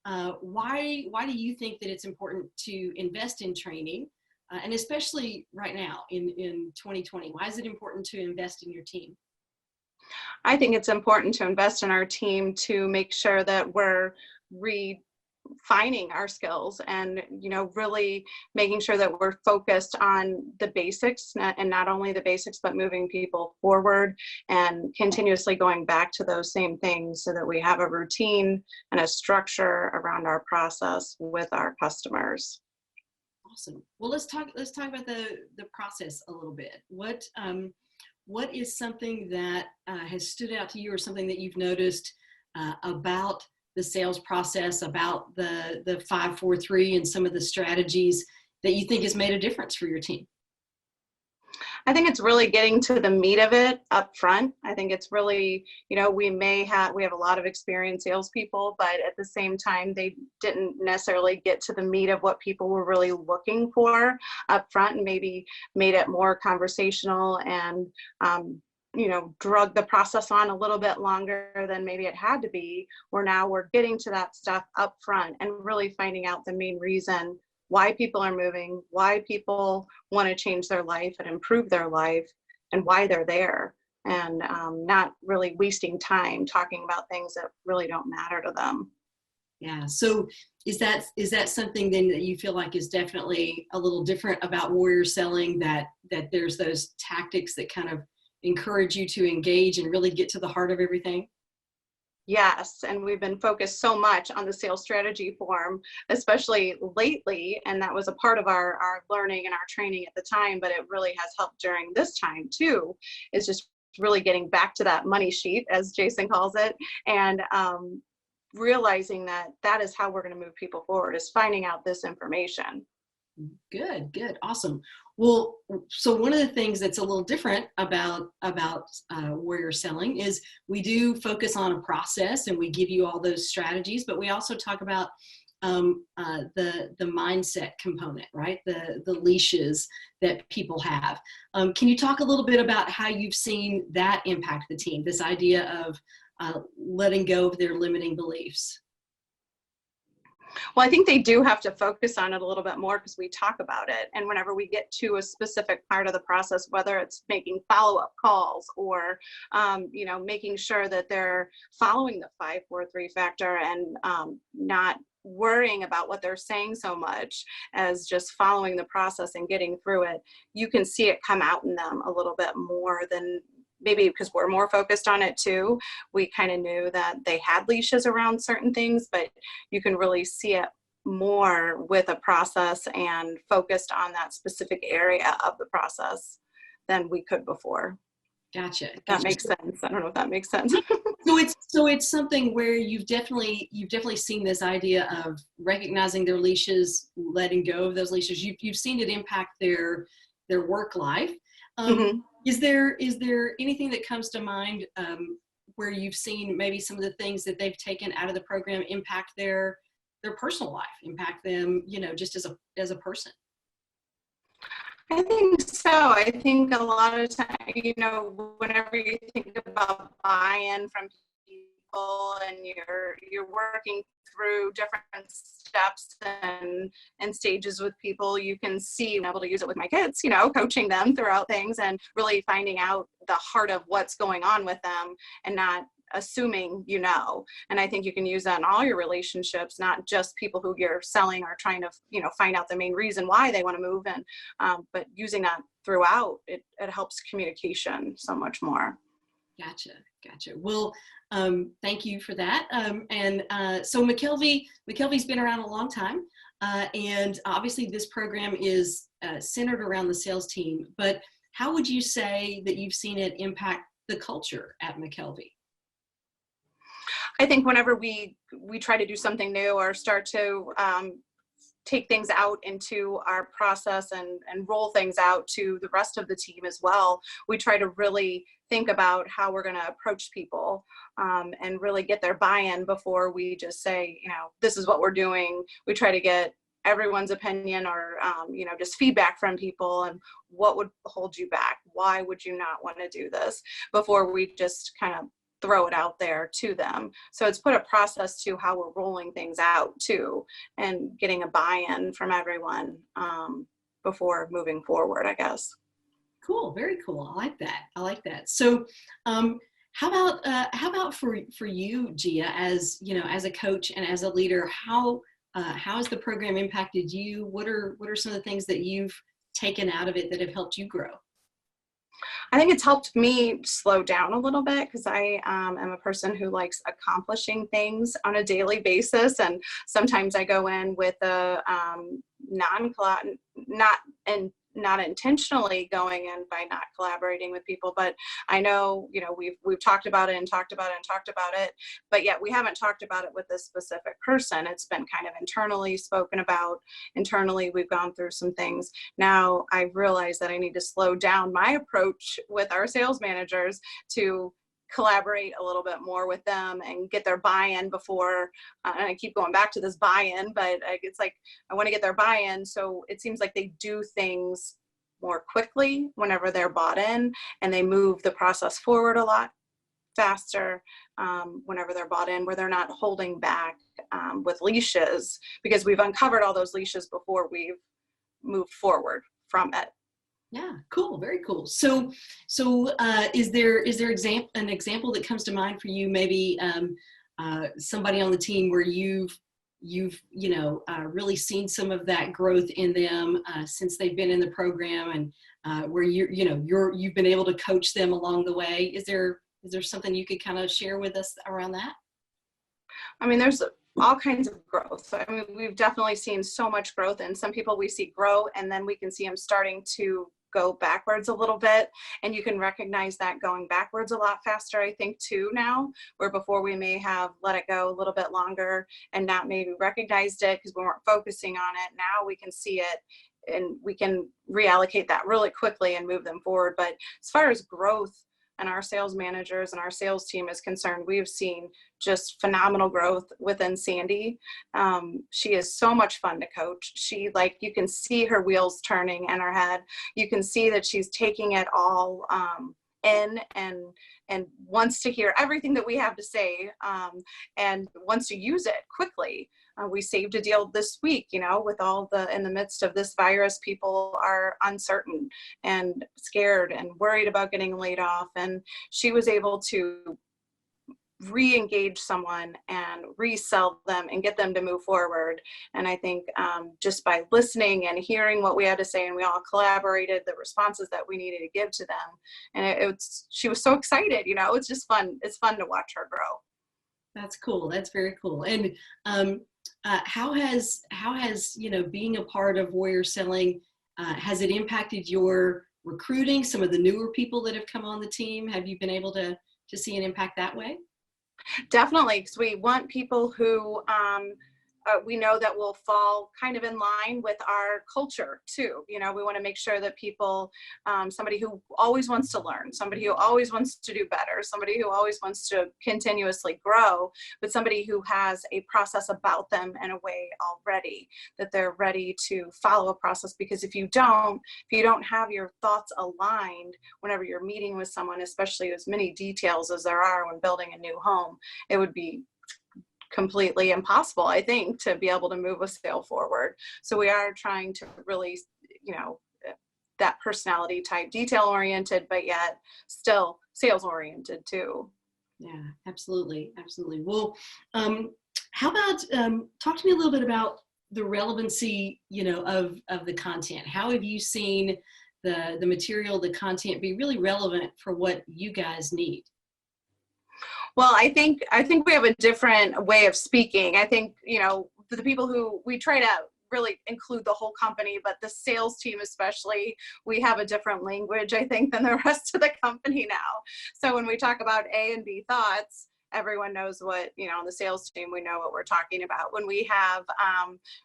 why do you think that it's important to invest in training, and especially right now in 2020? Why is it important to invest in your team? I think it's important to invest in our team to make sure that we're refining our skills and, really making sure that we're focused on the basics, and not only the basics, but moving people forward and continuously going back to those same things so that we have a routine and a structure around our process with our customers. Awesome. Well, let's talk about the process a little bit. What is something that has stood out to you, or something that you've noticed about the sales process, about the 5-4-3 and some of the strategies that you think has made a difference for your team? I think it's really getting to the meat of it up front. I think it's really, we have a lot of experienced salespeople, but at the same time, they didn't necessarily get to the meat of what people were really looking for up front, and maybe made it more conversational and, drug the process on a little bit longer than maybe it had to be, where now we're getting to that stuff up front and really finding out the main reason why people are moving, why people want to change their life and improve their life, and why they're there, and not really wasting time talking about things that really don't matter to them. Yeah. So is that something then that you feel like is definitely a little different about warrior selling, that there's those tactics that kind of encourage you to engage and really get to the heart of everything? Yes, and we've been focused so much on the sales strategy form, especially lately, and that was a part of our learning and our training at the time, but it really has helped during this time too, is just really getting back to that money sheet, as Jason calls it, and realizing that that is how we're going to move people forward, is finding out this information. Good, awesome. Well, so one of the things that's a little different about warrior selling is we do focus on a process, and we give you all those strategies, but we also talk about the mindset component, right? The leashes that people have. Can you talk a little bit about how you've seen that impact the team? This idea of letting go of their limiting beliefs. Well, I think they do have to focus on it a little bit more, because we talk about it. And whenever we get to a specific part of the process, whether it's making follow-up calls or, making sure that they're following the 5-4-3 factor, and not worrying about what they're saying so much as just following the process and getting through it, you can see it come out in them a little bit more than maybe because we're more focused on it too. We kind of knew that they had leashes around certain things, but you can really see it more with a process and focused on that specific area of the process than we could before. Gotcha. That makes sense. I don't know if that makes sense. So it's something where you've definitely seen this idea of recognizing their leashes, letting go of those leashes. You've seen it impact their work life. Mm-hmm. Is there anything that comes to mind where you've seen maybe some of the things that they've taken out of the program impact their personal life, impact them, just as a person? I think so. I think a lot of time, whenever you think about buy-in from people, and you're working through different steps and stages with people, you can see, I'm able to use it with my kids, coaching them throughout things and really finding out the heart of what's going on with them, and not assuming, and I think you can use that in all your relationships, not just people who you're selling or trying to, find out the main reason why they want to move in, but using that throughout, it helps communication so much more. Gotcha. Well, thank you for that. So McKelvey's been around a long time, and obviously this program is centered around the sales team, but how would you say that you've seen it impact the culture at McKelvey? I think whenever we try to do something new or start to take things out into our process and roll things out to the rest of the team as well, we try to really think about how we're going to approach people and really get their buy-in before we just say, this is what we're doing. We try to get everyone's opinion or, just feedback from people, and what would hold you back? Why would you not want to do this, before we just kind of throw it out there to them. So it's put a process to how we're rolling things out too, and getting a buy-in from everyone before moving forward, I guess. Cool, very cool. I like that. I like that. So, how about for you, Gia, as you know, as a coach and as a leader, how has the program impacted you? What are some of the things that you've taken out of it that have helped you grow? I think it's helped me slow down a little bit because I am a person who likes accomplishing things on a daily basis, and sometimes I go in with a not and not intentionally going in by not collaborating with people, but I know, you know, we've talked about it and talked about it and talked about it, but yet we haven't talked about it with this specific person. It's been kind of internally spoken about. Internally, we've gone through some things. Now I realize that I need to slow down my approach with our sales managers to collaborate a little bit more with them and get their buy-in before, and I keep going back to this buy-in, but it's like, I want to get their buy-in. So it seems like they do things more quickly whenever they're bought in, and they move the process forward a lot faster whenever they're bought in, where they're not holding back with leashes, because we've uncovered all those leashes before we've moved forward from it. Yeah, cool, very cool. So, is there an example that comes to mind for you? Maybe somebody on the team where you've really seen some of that growth in them since they've been in the program, and where you've been able to coach them along the way. Is there something you could kind of share with us around that? I mean, there's all kinds of growth. I mean, we've definitely seen so much growth, and some people we see grow, and then we can see them starting to go backwards a little bit, and you can recognize that going backwards a lot faster, I think, too, now, where before we may have let it go a little bit longer and not maybe recognized it because we weren't focusing on it. Now we can see it and we can reallocate that really quickly and move them forward. But as far as growth and our sales managers and our sales team is concerned, we've seen just phenomenal growth within Sandy. She is so much fun to coach. You can see her wheels turning in her head. You can see that she's taking it all in and wants to hear everything that we have to say, and wants to use it quickly. We saved a deal this week, with in the midst of this virus, people are uncertain and scared and worried about getting laid off. And she was able to re-engage someone and resell them and get them to move forward. And I think just by listening and hearing what we had to say, and we all collaborated the responses that we needed to give to them. And she was so excited, it's just fun. It's fun to watch her grow. That's cool. That's very cool. And how has being a part of Warrior Selling, has it impacted your recruiting, some of the newer people that have come on the team? Have you been able to see an impact that way? Definitely, because we want people who we know that will fall kind of in line with our culture too. We want to make sure that people, somebody who always wants to learn, somebody who always wants to do better, somebody who always wants to continuously grow, but somebody who has a process about them in a way already, that they're ready to follow a process. Because if you don't have your thoughts aligned whenever you're meeting with someone, especially as many details as there are when building a new home, it would be completely impossible, I think, to be able to move a sale forward. So we are trying to really, that personality type, detail oriented, but yet still sales oriented too. Yeah, absolutely. Absolutely. Well, how about, talk to me a little bit about the relevancy, of the content. How have you seen the material, the content be really relevant for what you guys need? Well, I think we have a different way of speaking. I think, the people who we try to really include the whole company, but the sales team especially, we have a different language, I think, than the rest of the company now. So when we talk about A and B thoughts, everyone knows what, on the sales team, we know what we're talking about. When we have,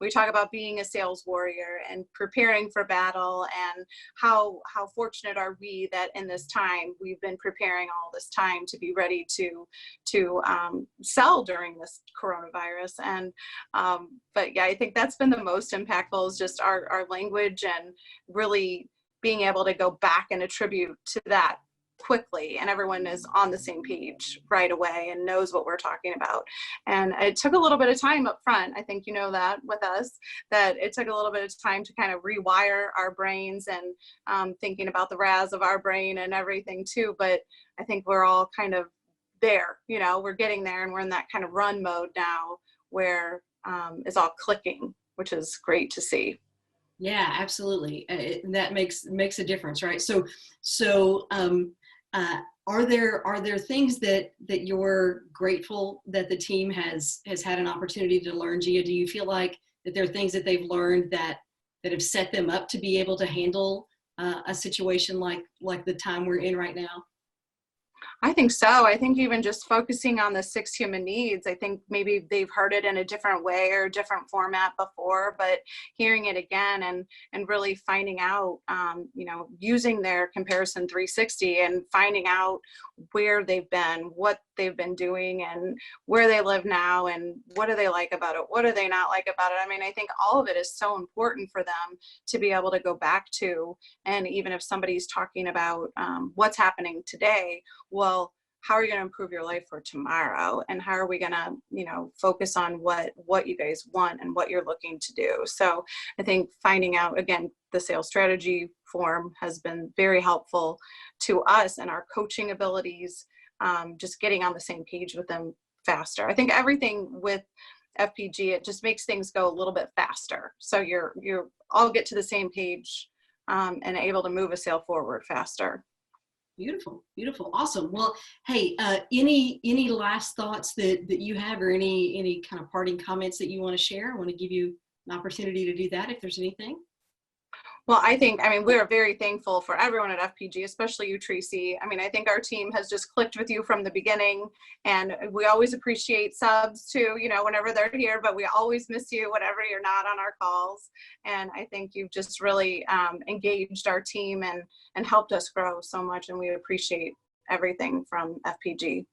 we talk about being a sales warrior and preparing for battle, and how fortunate are we that in this time, we've been preparing all this time to be ready to sell during this coronavirus. And, but yeah, I think that's been the most impactful, is just our language, and really being able to go back and attribute to that quickly, and everyone is on the same page right away and knows what we're talking about. And it took a little bit of time up front. I think you know that with us, that it took a little bit of time to kind of rewire our brains and thinking about the RAS of our brain and everything too. But I think we're all kind of there, we're getting there, and we're in that kind of run mode now where it's all clicking, which is great to see. Yeah, absolutely. That makes a difference, right? So are there things that you're grateful that the team has had an opportunity to learn, Gia? Do you feel like that there are things that they've learned that have set them up to be able to handle a situation like the time we're in right now? I think so. I think even just focusing on the 6 human needs, I think maybe they've heard it in a different way or a different format before, but hearing it again and really finding out, using their comparison 360 and finding out where they've been, what they've been doing, and where they live now, and what do they like about it, what do they not like about it. I mean, I think all of it is so important for them to be able to go back to. And even if somebody's talking about what's happening today, well, how are you going to improve your life for tomorrow? And how are we going to, focus on what you guys want and what you're looking to do? So I think finding out, again, the sales strategy form has been very helpful to us and our coaching abilities, just getting on the same page with them faster. I think everything with FPG, it just makes things go a little bit faster. So you're all get to the same page and able to move a sale forward faster. Beautiful, beautiful, awesome. Well, hey, any last thoughts that you have, or any kind of parting comments that you want to share? I want to give you an opportunity to do that if there's anything. Well, I mean, we're very thankful for everyone at FPG, especially you, Tracy. I mean, I think our team has just clicked with you from the beginning, and we always appreciate subs too, whenever they're here, but we always miss you whenever you're not on our calls. And I think you've just really engaged our team and helped us grow so much, and we appreciate everything from FPG.